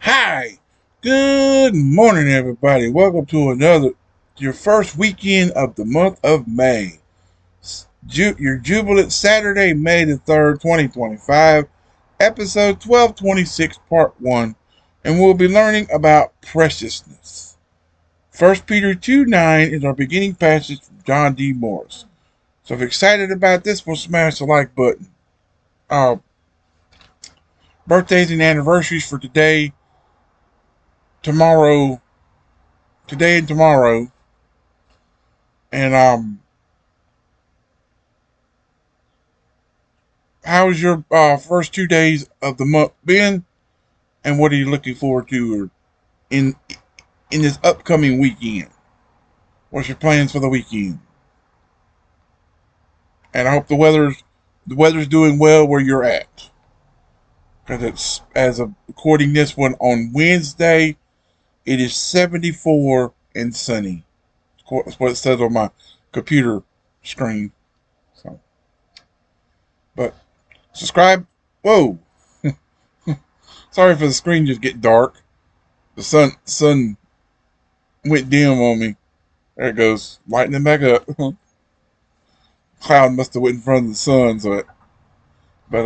Hi, good morning, everybody. Welcome to your first weekend of the month of May. Your Jubilant Saturday, May the 3rd, 2025, episode 1226, part 1, and we'll be learning about preciousness. 1 Peter 2:9 is our beginning passage from John D. Morris. So if you're excited about this, we'll smash the like button. Birthdays and anniversaries for today, tomorrow, today and tomorrow. And how's your first 2 days of the month been? And what are you looking forward to in in this upcoming weekend? What's your plans for the weekend? And I hope the weather's doing well where you're at. Because it's as of recording this one on Wednesday, it is 74 and sunny. That's what it says on my computer screen. So, but subscribe. Whoa. Sorry for the screen just getting dark. The sun went dim on me. There it goes. Lightening back up. Cloud must have went in front of the sun, but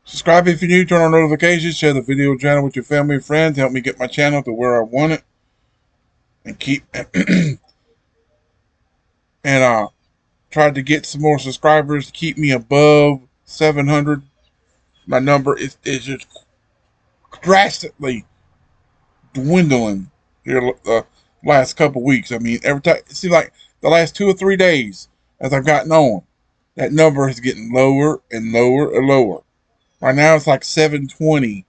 subscribe if you're new, turn on notifications, share the video channel with your family and friends, help me get my channel to where I want it. And keep and try to get some more subscribers to keep me above 700. My number is just drastically dwindling here the last couple weeks. I mean, every time it seems like the last 2 or 3 days as I've gotten on, that number is getting lower and lower and lower. Right now it's like 720,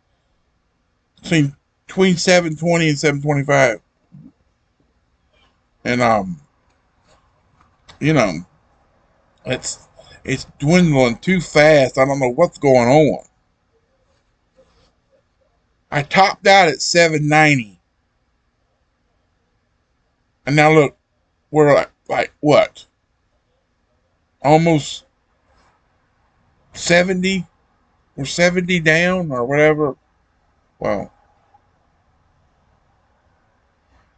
between 720 and 725, and you know, it's it's dwindling too fast. I don't know what's going on. I topped out at 790, and now look, we're like what? Almost 70. We're 70 down or whatever. Well,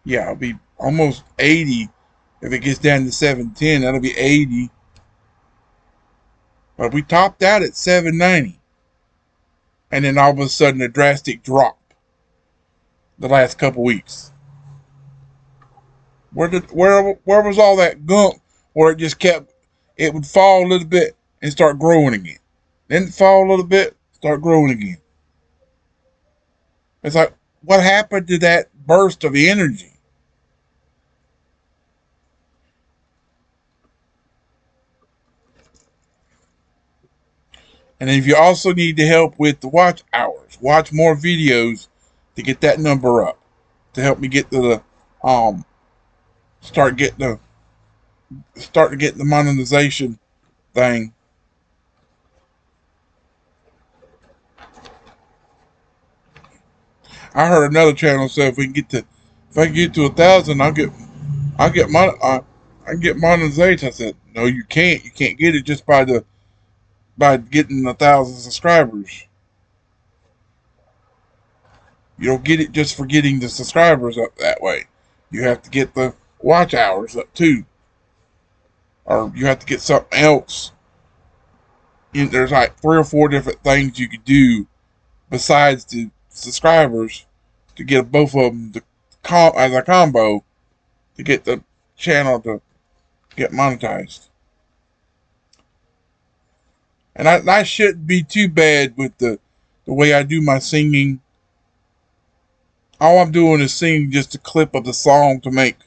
yeah, it'll be almost 80 if it gets down to 710. That'll be 80. But we topped out at 790, and then all of a sudden a drastic drop the last couple weeks. Where was all that gunk where it just kept, it would fall a little bit and start growing again, then fall a little bit, start growing again. It's like, what happened to that burst of energy? And if you also need to help with the watch hours, watch more videos to get that number up, to help me get to the start to get the monetization thing. I heard another channel say if I can get to 1,000, I'll get I can get monetization. I said, no, you can't. You can't get it just by getting 1,000 subscribers. You don't get it just for getting the subscribers up that way. You have to get the watch hours up too, or you have to get something else. And there's like 3 or 4 different things you could do besides the subscribers to get both of them as a combo to get the channel to get monetized. And I shouldn't be too bad with the way I do my singing. All I'm doing is singing just a clip of the song to make.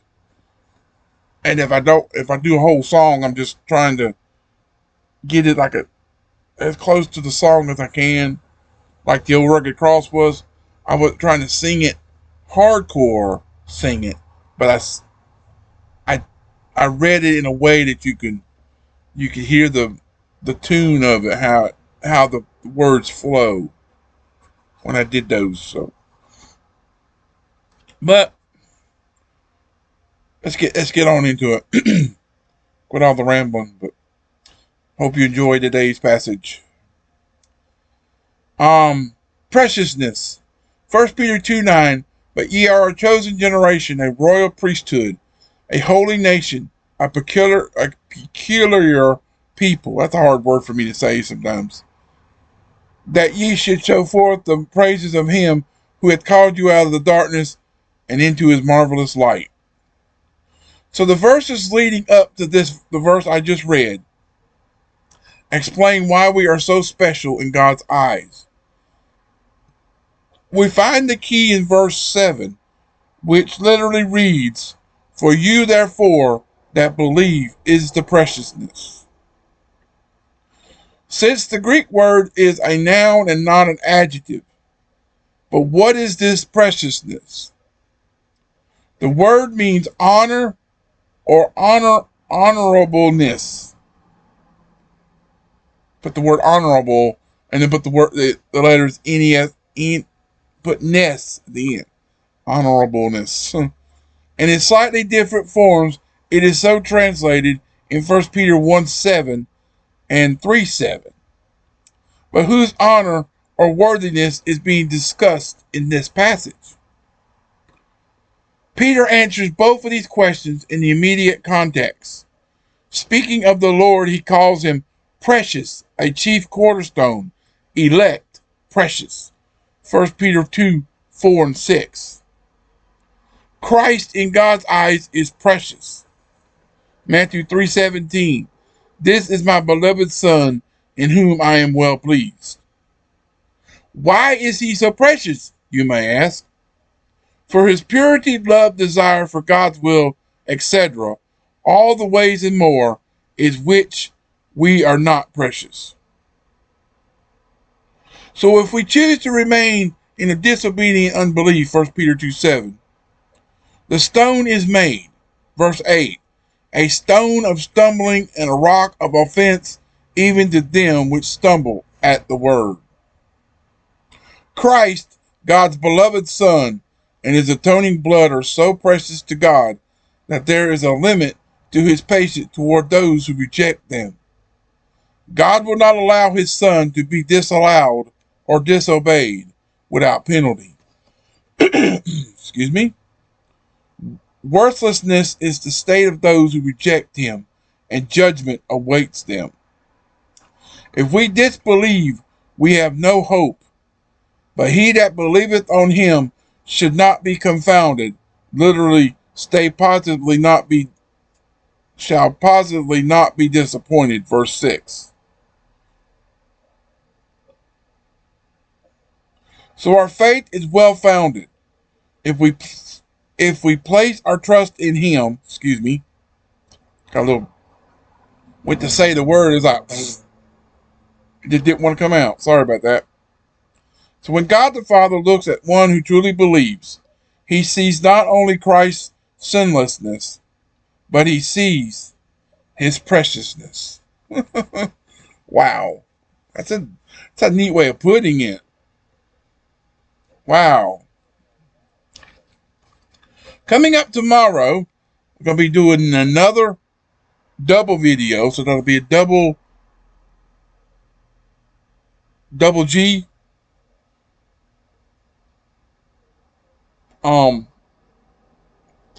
And if I do a whole song, I'm just trying to get it like as close to the song as I can. Like the old Rugged Cross was. I was trying to sing it hardcore, sing it, but I read it in a way that you can hear the tune of it, how the words flow when I did those. So, but let's get on into it. Quit all the rambling. But hope you enjoyed today's passage. Preciousness. 1 Peter 2:9. But ye are a chosen generation, a royal priesthood, a holy nation, a peculiar people. That's a hard word for me to say sometimes. That ye should show forth the praises of him who hath called you out of the darkness and into his marvelous light. So the verses leading up to this, the verse I just read, explain why we are so special in God's eyes. We find the key in verse 7, which literally reads, For you therefore that believe is the preciousness. Since the Greek word is a noun and not an adjective, but what is this preciousness? The word means honor or honorableness. Put the word honorable and then put the letters N-E-S, put ness at the end. Honorableness. And in slightly different forms, it is so translated in 1 Peter 1:7 and 3:7. But whose honor or worthiness is being discussed in this passage? Peter answers both of these questions in the immediate context. Speaking of the Lord, he calls him precious, a chief cornerstone, elect, precious. 1 Peter 2:4 and 6. Christ in God's eyes is precious. Matthew 3:17. This is my beloved Son, in whom I am well pleased. Why is he so precious, you may ask? For his purity, love, desire for God's will, etc., all the ways and more, is which we are not precious. So if we choose to remain in a disobedient unbelief, 1 Peter 2:7, the stone is made, verse 8, a stone of stumbling and a rock of offense, even to them which stumble at the word. Christ, God's beloved Son, and his atoning blood are so precious to God that there is a limit to his patience toward those who reject them. God will not allow his Son to be disallowed or disobeyed without penalty. Excuse me. Worthlessness is the state of those who reject him, and judgment awaits them. If we disbelieve, we have no hope. But he that believeth on him should not be confounded. Literally, shall positively not be disappointed. Verse 6. So our faith is well founded. If we place our trust in him, got a little went to say the word is like just didn't want to come out. Sorry about that. So when God the Father looks at one who truly believes, he sees not only Christ's sinlessness, but he sees his preciousness. Wow. That's a neat way of putting it. Wow. Coming up tomorrow, we're going to be doing another double video. So that'll be a double G.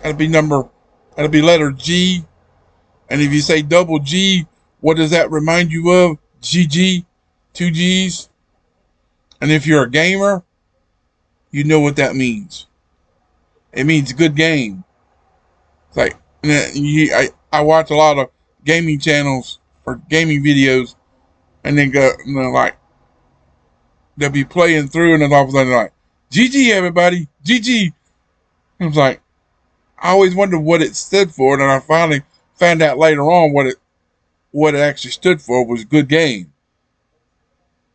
That'll be letter G. And if you say double G, what does that remind you of? GG, two G's. And if you're a gamer, you know what that means. It means good game. It's like, I watch a lot of gaming channels or gaming videos, and then like, they'll be playing through, and then all of a sudden they're like, GG everybody, GG. I was like, I always wondered what it stood for, and then I finally found out later on what it actually stood for was good game.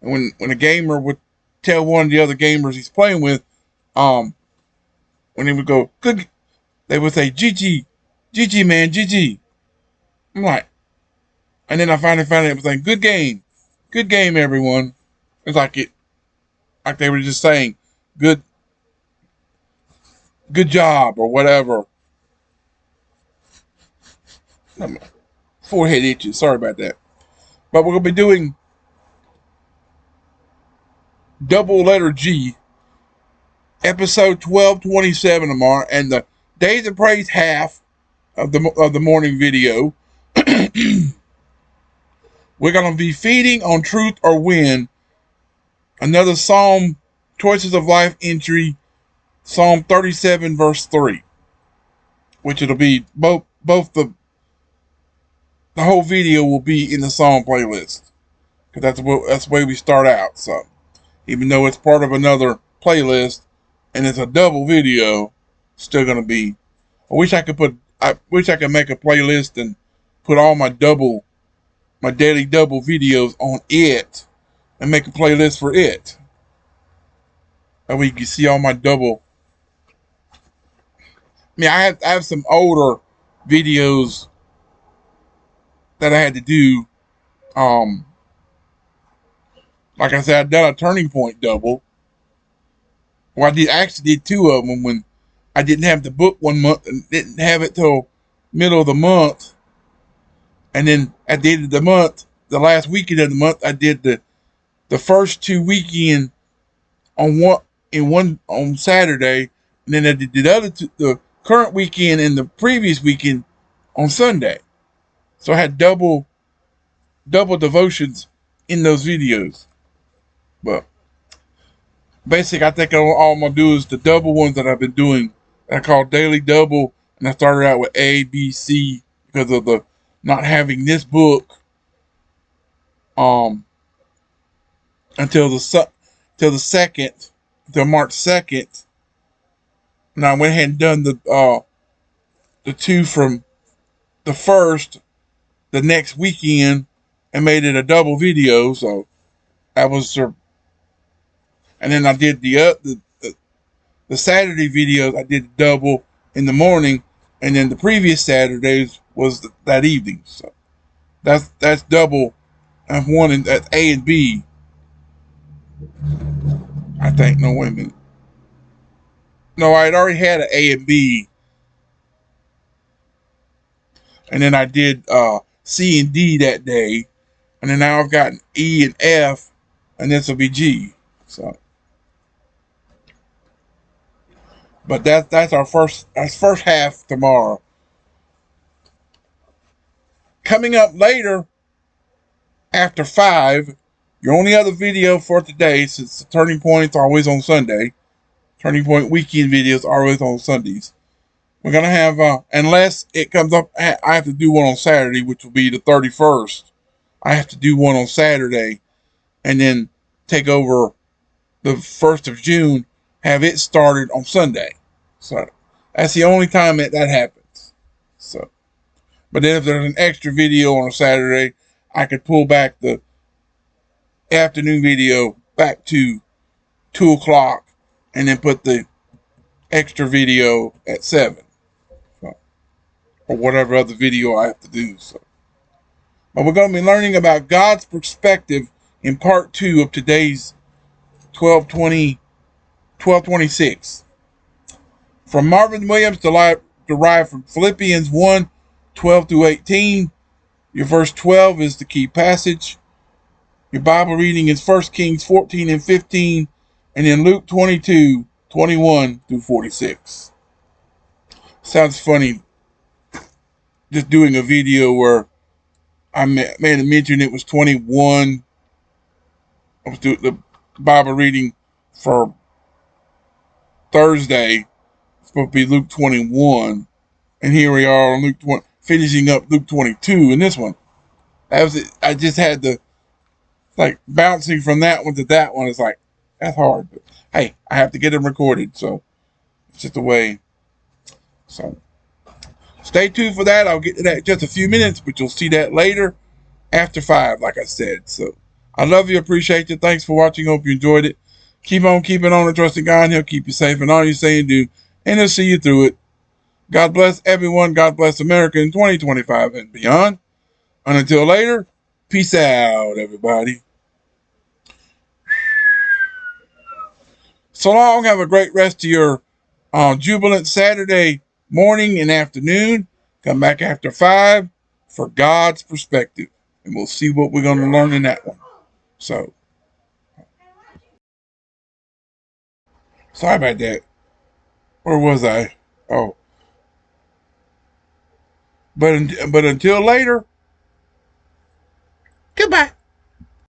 And when a gamer would tell one of the other gamers he's playing with, when he would go, good, they would say, GG, GG man, GG. I'm like, and then I finally found out it was like, good game everyone. It's like they were just saying, good job or whatever. Forehead itches, sorry about that. But we're going to be doing double letter G, episode 1227 tomorrow, and the Days of Praise half of the morning video. We're going to be feeding on Truth or Win, another Psalm Choices of Life entry, Psalm 37 verse 3, which it'll be both the whole video will be in the song playlist, because that's the way we start out. So even though it's part of another playlist and it's a double video, still gonna be. I wish I could make a playlist and put all my daily double videos on it and make a playlist for it. That way you can see all my double. I mean, I have some older videos that I had to do. Like I said, I'd done a Turning Point double. Well, I actually did two of them when I didn't have the book one month and didn't have it till middle of the month. And then at the end of the month, the last weekend of the month, I did the first two weekend on on Saturday, and then I did the current weekend and the previous weekend on Sunday. So I had double devotions in those videos. But basically, I think all I'm gonna do is the double ones that I've been doing. I call daily double, and I started out with A, B, C because of the not having this book until the second, until March 2nd. And I went ahead and done the two from the first the next weekend and made it a double video. So that was and then I did the Saturday videos. I did double in the morning, and then the previous Saturdays was that evening. So that's double. That's one, and that's A and B. I think. No, wait a minute. No, I had already had an A and B, and then I did C and D that day, and then now I've got an E and F, and this will be G. So, but that's our first half tomorrow. Coming up later, after 5, your only other video for today, since the Turning Point's always on Sunday. Turning Point weekend videos are always on Sundays. We're going to have, unless it comes up, I have to do one on Saturday, which will be the 31st. I have to do one on Saturday and then take over the 1st of June, have it started on Sunday. So that's the only time that happens. So, but then if there's an extra video on a Saturday, I could pull back the afternoon video back to 2 o'clock and then put the extra video at 7. So, or whatever other video I have to do. So, but we're going to be learning about God's perspective in part 2 of today's 1226. From Marvin Williams, derived from Philippians 1:12-18. Your verse 12 is the key passage. Your Bible reading is 1 Kings 14 and 15, and then Luke 22:21-46. Sounds funny just doing a video where I made a mention it was 21. I was doing the Bible reading for Thursday. It's supposed to be Luke 21. And here we are on Luke 20, finishing up Luke 22 in this one. That was it. I just had to, like, bouncing from that one to that one. It's like, that's hard. But hey, I have to get them recorded. So it's just the way. So stay tuned for that. I'll get to that in just a few minutes, but you'll see that later after 5, like I said. So I love you, appreciate you. Thanks for watching. Hope you enjoyed it. Keep on keeping on and trusting God, and He'll keep you safe in all you say and do, and He'll see you through it. God bless everyone. God bless America in 2025 and beyond. And until later, peace out, everybody. So long. Have a great rest of your Jubilant Saturday morning and afternoon. Come back after 5 for God's perspective. And we'll see what we're going to learn in that one. So Sorry about that. Where was I? Oh, but until later, goodbye.